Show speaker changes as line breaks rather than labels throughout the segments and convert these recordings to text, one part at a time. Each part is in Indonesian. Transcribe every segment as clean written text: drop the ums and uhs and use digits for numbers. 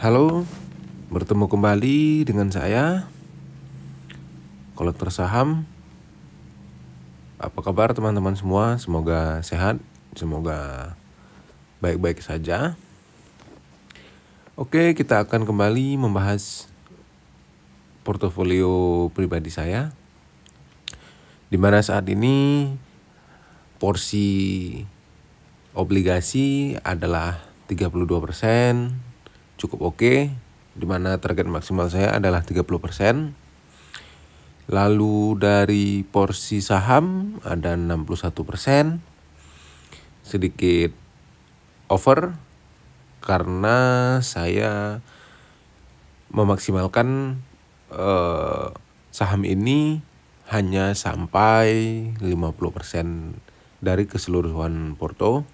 Halo, bertemu kembali dengan saya, Kolektor Saham. Apa kabar teman-teman semua? Semoga sehat, semoga baik-baik saja. Oke, kita akan kembali membahas portofolio pribadi saya, di mana saat ini porsi obligasi adalah 32%, cukup oke, di mana target maksimal saya adalah 30%. Lalu dari porsi saham ada 61%, sedikit over karena saya memaksimalkan saham ini hanya sampai 50% dari keseluruhan porto.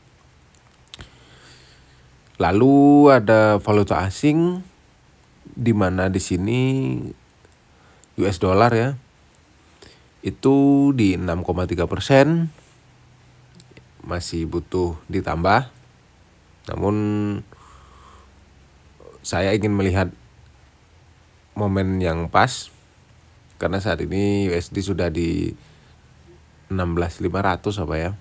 Lalu ada valuta asing, di mana di sini US dollar ya, itu di 6,3%, masih butuh ditambah. Namun saya ingin melihat momen yang pas, karena saat ini USD sudah di 16.500 apa ya.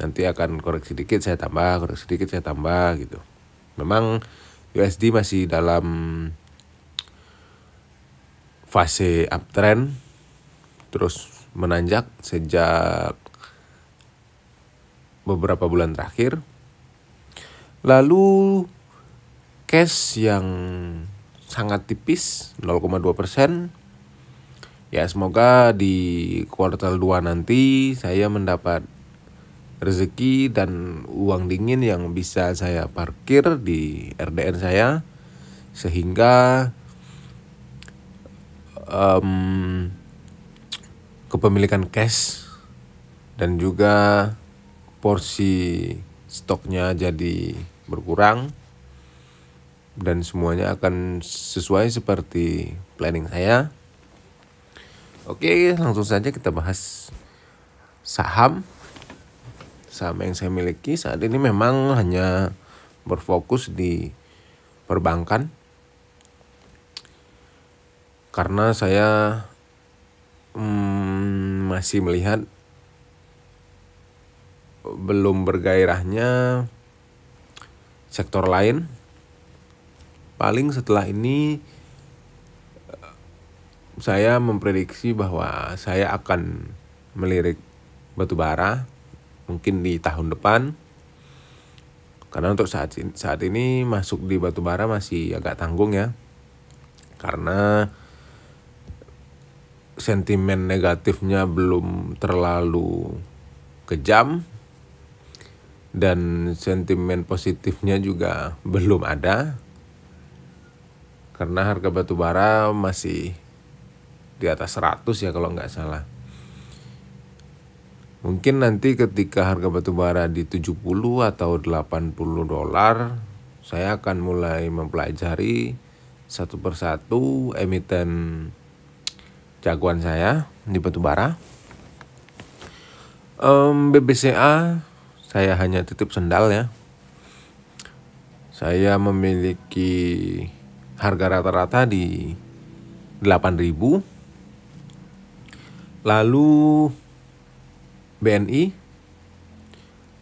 Nanti akan koreksi dikit saya tambah, koreksi dikit saya tambah gitu. Memang USD masih dalam fase uptrend, terus menanjak sejak beberapa bulan terakhir. Lalu cash yang sangat tipis 0,2%. Ya, semoga di kuartal 2 nanti saya mendapat rezeki dan uang dingin yang bisa saya parkir di RDN saya, sehingga kepemilikan cash dan juga porsi stoknya jadi berkurang dan semuanya akan sesuai seperti planning saya. Oke, langsung saja kita bahas saham yang saya miliki saat ini. Memang hanya berfokus di perbankan, karena saya masih melihat belum bergairahnya sektor lain. Paling setelah ini saya memprediksi bahwa saya akan melirik batubara mungkin di tahun depan, karena untuk saat ini masuk di batubara masih agak tanggung ya, karena sentimen negatifnya belum terlalu kejam dan sentimen positifnya juga belum ada, karena harga batubara masih di atas 100 ya kalau nggak salah. Mungkin nanti ketika harga batubara di 70 atau 80 dolar, saya akan mulai mempelajari satu persatu emiten jagoan saya di batubara. BBCA saya hanya titip sendal ya. Saya memiliki harga rata-rata di 8.000. Lalu BNI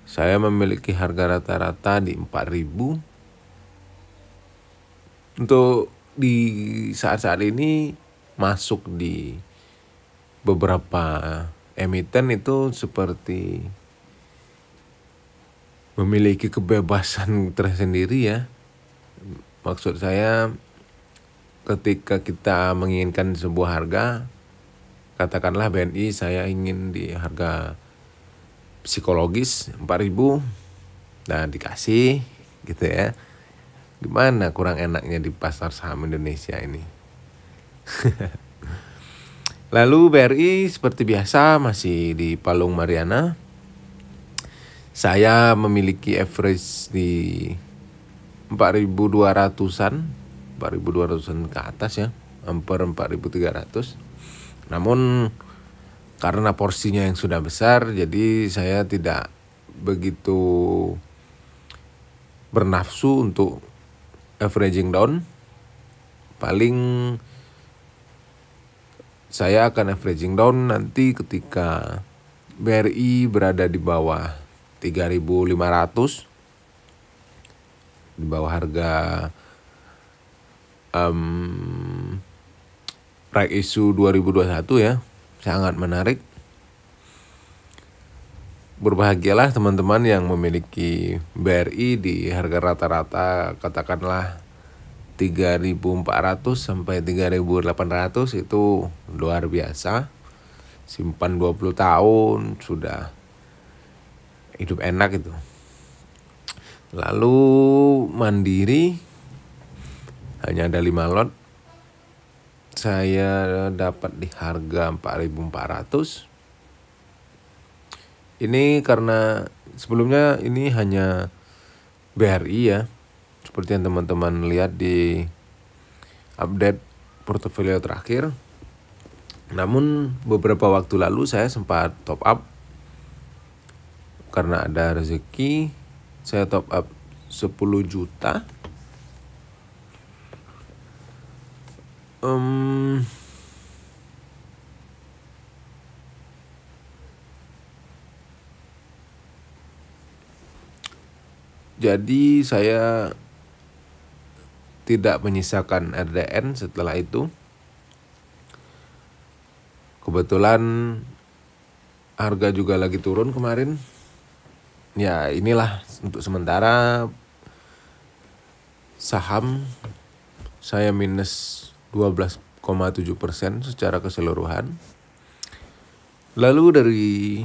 saya memiliki harga rata-rata di 4.000. Untuk di saat-saat ini masuk di beberapa emiten itu seperti memiliki kebebasan tersendiri ya. Maksud saya, ketika kita menginginkan sebuah harga, katakanlah BNI saya ingin di harga psikologis 4.000, nah dikasih gitu ya. Gimana kurang enaknya di pasar saham Indonesia ini. Lalu BRI seperti biasa masih di Palung Mariana. Saya memiliki average di 4.200-an ke atas ya, hampir 4.300. Namun karena porsinya yang sudah besar, jadi saya tidak begitu bernafsu untuk averaging down. Paling saya akan averaging down nanti ketika BRI berada di bawah 3.500, di bawah harga right issue 2021 ya. Sangat menarik. Berbahagialah teman-teman yang memiliki BRI di harga rata-rata katakanlah 3.400 sampai 3.800, itu luar biasa. Simpan 20 tahun sudah hidup enak itu. Lalu mandiri hanya ada 5 lot. Saya dapat di harga 4.400. Ini karena sebelumnya ini hanya BRI ya, seperti yang teman-teman lihat di update portofolio terakhir. Namun beberapa waktu lalu saya sempat top up karena ada rezeki. Saya top up 10 juta. Jadi saya tidak menyisakan RDN setelah itu. Kebetulan harga juga lagi turun kemarin. Ya inilah untuk sementara saham saya minus 12,7% secara keseluruhan. Lalu dari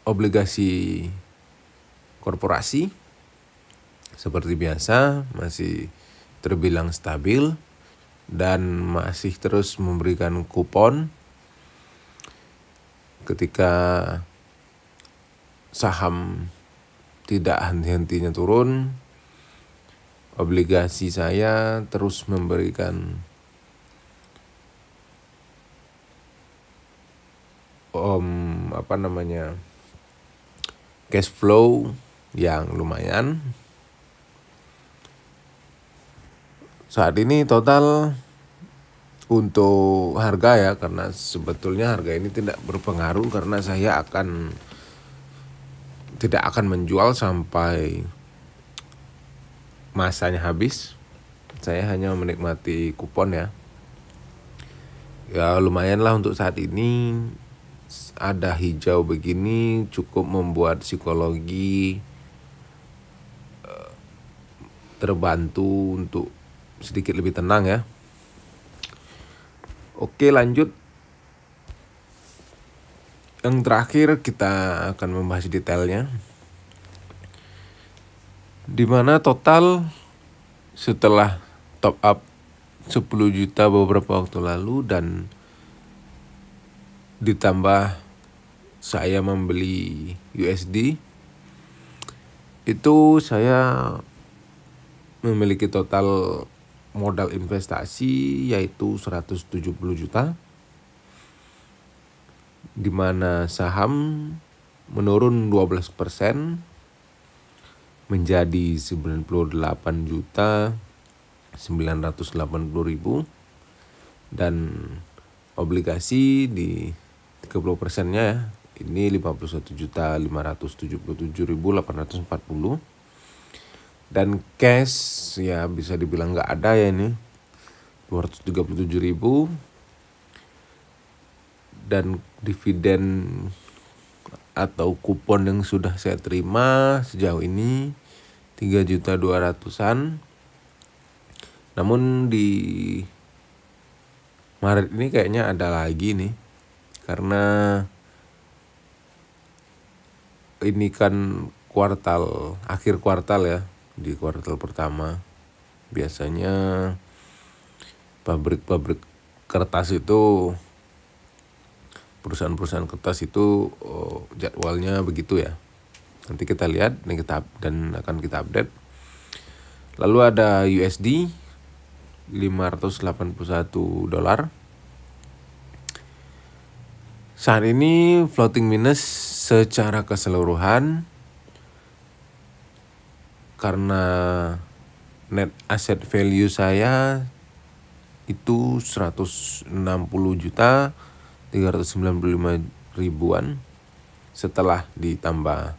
obligasi korporasi seperti biasa masih terbilang stabil dan masih terus memberikan kupon ketika saham tidak henti-hentinya turun. Obligasi saya terus memberikan cash flow yang lumayan. Saat ini total untuk harga ya, karena sebetulnya harga ini tidak berpengaruh karena saya tidak akan menjual sampai masanya habis. Saya hanya menikmati kupon ya. Ya lumayan lah untuk saat ini. Ada hijau begini cukup membuat psikologi terbantu untuk sedikit lebih tenang ya. Oke, lanjut. Yang terakhir kita akan membahas detailnya. Dimana total setelah top up 10 juta beberapa waktu lalu dan ditambah saya membeli USD, itu saya memiliki total modal investasi yaitu 170 juta, di mana saham menurun 12% menjadi 98.980.000, dan obligasi di 30%-nya ya, ini 51.577.840. Dan cash ya bisa dibilang nggak ada ya, ini 237.000. Dan dividen atau kupon yang sudah saya terima sejauh ini 3.200.000-an. Namun di Maret ini kayaknya ada lagi nih, karena ini kan akhir kuartal ya. Di kuartal pertama biasanya pabrik-pabrik kertas itu, perusahaan-perusahaan kertas itu jadwalnya begitu ya. Nanti kita lihat dan akan kita update. Lalu ada USD $581. Saat ini floating minus secara keseluruhan karena net asset value saya itu 160.395.000-an setelah ditambah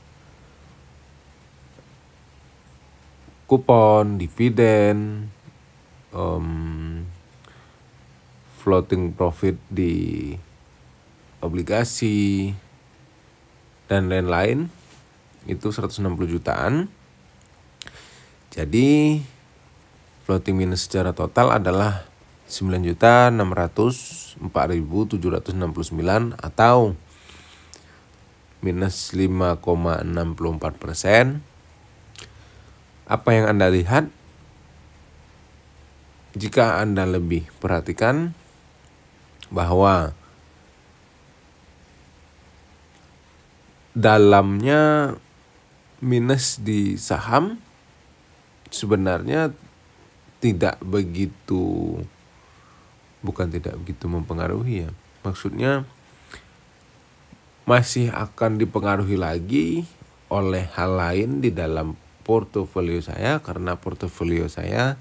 kupon, dividen, floating profit di obligasi dan lain-lain, itu 160 jutaan. Jadi floating minus secara total adalah 9.604.769 atau minus 5,64%. Apa yang Anda lihat, jika Anda lebih perhatikan bahwa dalamnya minus di saham sebenarnya tidak begitu mempengaruhi ya. Maksudnya masih akan dipengaruhi lagi oleh hal lain di dalam portofolio saya, karena portofolio saya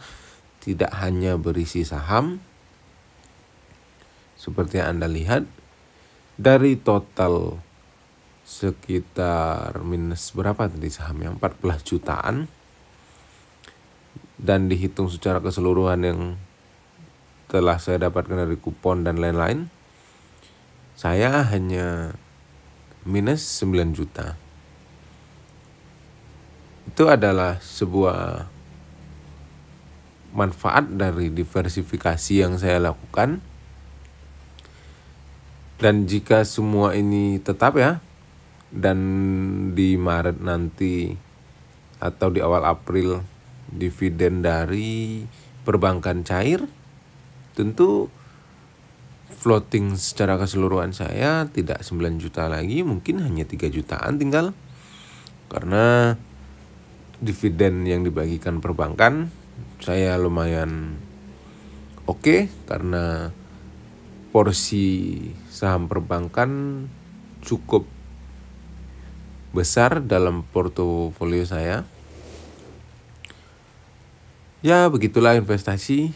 tidak hanya berisi saham. Seperti yang Anda lihat, dari total sekitar minus berapa tadi sahamnya, 14 jutaan, dan dihitung secara keseluruhan yang telah saya dapatkan dari kupon dan lain-lain, saya hanya minus 9 juta. Itu adalah sebuah manfaat dari diversifikasi yang saya lakukan. Dan jika semua ini tetap ya, dan di Maret nanti atau di awal April dividen dari perbankan cair, tentu floating secara keseluruhan saya tidak 9 juta lagi, mungkin hanya 3 jutaan tinggal. Karena dividen yang dibagikan perbankan saya lumayan oke, karena porsi saham perbankan cukup besar dalam portofolio saya. Ya, begitulah investasi.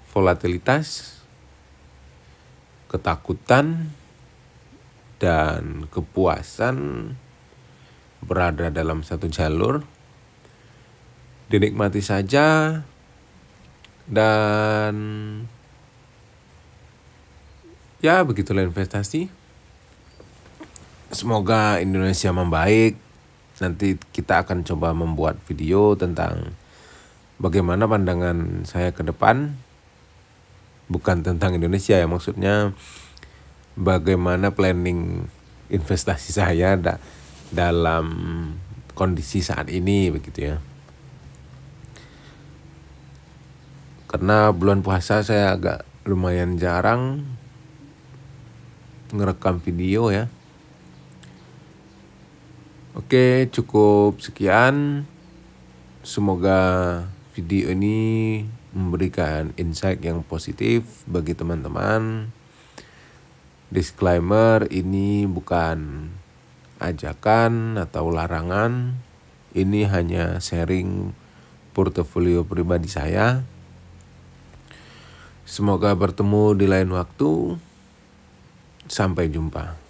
Volatilitas, ketakutan, dan kepuasan berada dalam satu jalur. Dinikmati saja, dan ya begitulah investasi. Semoga Indonesia membaik. Nanti kita akan coba membuat video tentang bagaimana pandangan saya ke depan. Bukan tentang Indonesia ya, maksudnya bagaimana planning investasi saya dalam kondisi saat ini begitu ya. Karena bulan puasa saya agak lumayan jarang ngerekam video ya. Oke, cukup sekian. Semoga video ini memberikan insight yang positif bagi teman-teman. Disclaimer, ini bukan ajakan atau larangan. Ini hanya sharing portofolio pribadi saya. Semoga bertemu di lain waktu. Sampai jumpa.